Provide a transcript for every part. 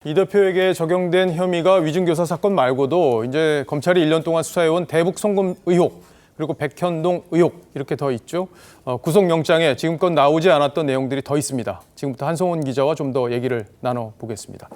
이 대표에게 적용된 혐의가 위증교사 사건 말고도 이제 검찰이 1년 동안 수사해온 대북 송금 의혹, 그리고 백현동 의혹 이렇게 더 있죠. 구속영장에 지금껏 나오지 않았던 내용들이 더 있습니다. 지금부터 한송훈 기자와 좀 더 얘기를 나눠보겠습니다.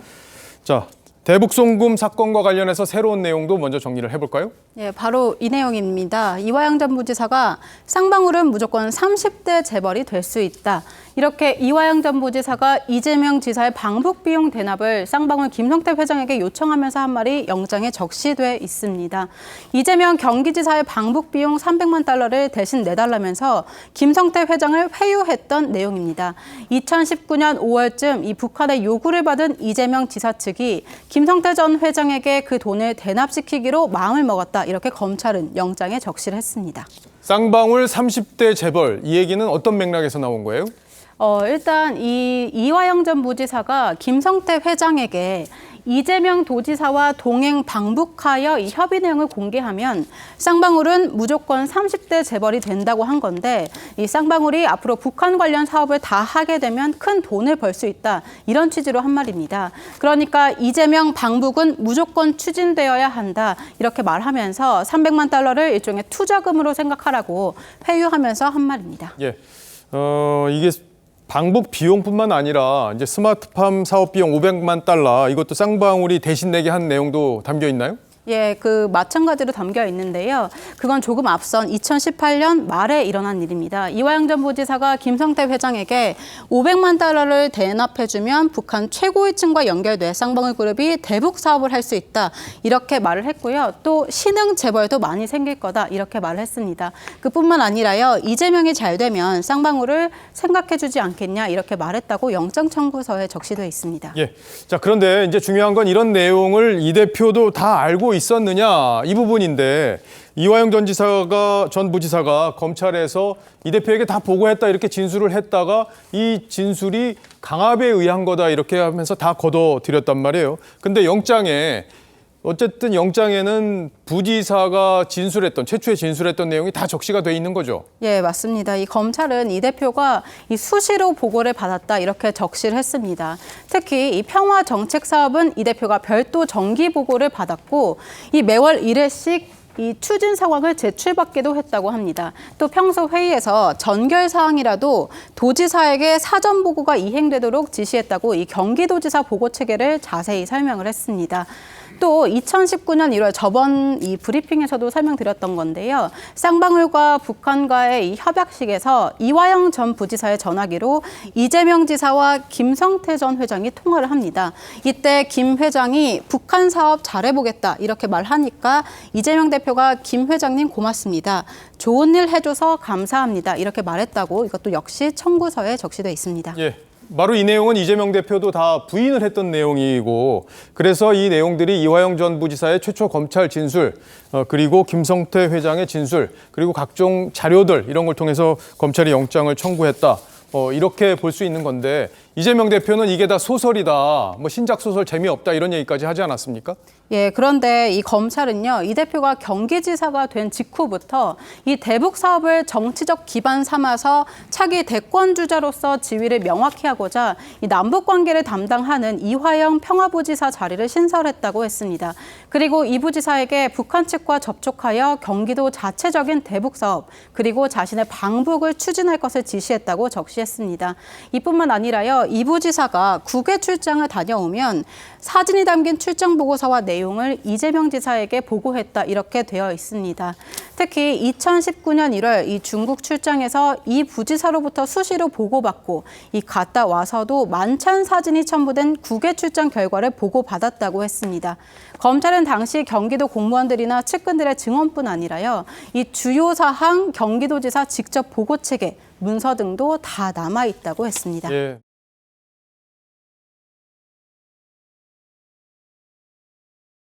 자, 대북 송금 사건과 관련해서 새로운 내용도 먼저 정리를 해볼까요? 예, 바로 이 내용입니다. 이화영 전 부지사가 쌍방울은 무조건 30대 재벌이 될 수 있다. 이렇게 이화영 전 부지사가 이재명 지사의 방북 비용 대납을 쌍방울 김성태 회장에게 요청하면서 한 말이 영장에 적시돼 있습니다. 이재명 경기지사의 방북 비용 300만 달러를 대신 내달라면서 김성태 회장을 회유했던 내용입니다. 2019년 5월쯤 이 북한의 요구를 받은 이재명 지사 측이 김성태 전 회장에게 그 돈을 대납시키기로 마음을 먹었다. 이렇게 검찰은 영장에 적시를 했습니다. 쌍방울 30대 재벌, 이 얘기는 어떤 맥락에서 나온 거예요? 일단 이 이화영 전 부지사가 김성태 회장에게 이재명 도지사와 동행 방북하여 이 협의 내용을 공개하면 쌍방울은 무조건 30대 재벌이 된다고 한 건데, 이 쌍방울이 앞으로 북한 관련 사업을 다 하게 되면 큰 돈을 벌 수 있다, 이런 취지로 한 말입니다. 그러니까 이재명 방북은 무조건 추진되어야 한다, 이렇게 말하면서 300만 달러를 일종의 투자금으로 생각하라고 회유하면서 한 말입니다. 예, 이게 방북 비용뿐만 아니라 이제 스마트팜 사업 비용 500만 달러, 이것도 쌍방울이 대신 내게 한 내용도 담겨 있나요? 예, 마찬가지로 담겨 있는데요. 그건 조금 앞선 2018년 말에 일어난 일입니다. 이화영 전 부지사가 김성태 회장에게 500만 달러를 대납해주면 북한 최고위층과 연결돼 쌍방울 그룹이 대북 사업을 할 수 있다, 이렇게 말을 했고요. 또 신흥 재벌도 많이 생길 거다, 이렇게 말을 했습니다. 그뿐만 아니라요, 이재명이 잘 되면 쌍방울을 생각해주지 않겠냐, 이렇게 말했다고 영장 청구서에 적시되어 있습니다. 예. 자, 그런데 이제 중요한 건 이런 내용을 이 대표도 다 알고 있었느냐, 이 부분인데, 이화영 전 부지사가 검찰에서 이 대표에게 다 보고했다 이렇게 진술을 했다가 이 진술이 강압에 의한 거다 이렇게 하면서 다 거둬들였단 말이에요. 근데 어쨌든 영장에는 부지사가 최초에 진술했던 내용이 다 적시가 돼 있는 거죠? 예, 맞습니다. 이 검찰은 이 대표가 이 수시로 보고를 받았다, 이렇게 적시를 했습니다. 특히 이 평화 정책 사업은 이 대표가 별도 정기 보고를 받았고, 이 매월 1회씩 이 추진 상황을 제출받기도 했다고 합니다. 또 평소 회의에서 전결 사항이라도 도지사에게 사전 보고가 이행되도록 지시했다고 이 경기도지사 보고 체계를 자세히 설명을 했습니다. 또 2019년 1월 저번 이 브리핑에서도 설명드렸던 건데요. 쌍방울과 북한과의 이 협약식에서 이화영 전 부지사의 전화기로 이재명 지사와 김성태 전 회장이 통화를 합니다. 이때 김 회장이 북한 사업 잘해보겠다, 이렇게 말하니까 이재명 대표가 김 회장님 고맙습니다, 좋은 일 해줘서 감사합니다, 이렇게 말했다고 이것도 역시 청구서에 적시되어 있습니다. 예. 바로 이 내용은 이재명 대표도 다 부인을 했던 내용이고, 그래서 이 내용들이 이화영 전 부지사의 최초 검찰 진술, 그리고 김성태 회장의 진술, 그리고 각종 자료들 이런 걸 통해서 검찰이 영장을 청구했다, 이렇게 볼 수 있는 건데, 이재명 대표는 이게 다 소설이다, 신작 소설 재미없다, 이런 얘기까지 하지 않았습니까? 예, 그런데 이 검찰은요, 이 대표가 경기지사가 된 직후부터 이 대북 사업을 정치적 기반 삼아서 차기 대권주자로서 지위를 명확히 하고자 이 남북 관계를 담당하는 이화영 평화부지사 자리를 신설했다고 했습니다. 그리고 이 부지사에게 북한 측과 접촉하여 경기도 자체적인 대북 사업, 그리고 자신의 방북을 추진할 것을 지시했다고 적시했습니다. 이뿐만 아니라요, 이 부지사가 국외 출장을 다녀오면 사진이 담긴 출장 보고서와 내용을 이재명 지사에게 보고했다, 이렇게 되어 있습니다. 특히 2019년 1월 이 중국 출장에서 이 부지사로부터 수시로 보고받고 이 갔다 와서도 만찬 사진이 첨부된 국외 출장 결과를 보고받았다고 했습니다. 검찰은 당시 경기도 공무원들이나 측근들의 증언뿐 아니라요, 이 주요 사항 경기도지사 직접 보고 체계, 문서 등도 다 남아 있다고 했습니다. 예.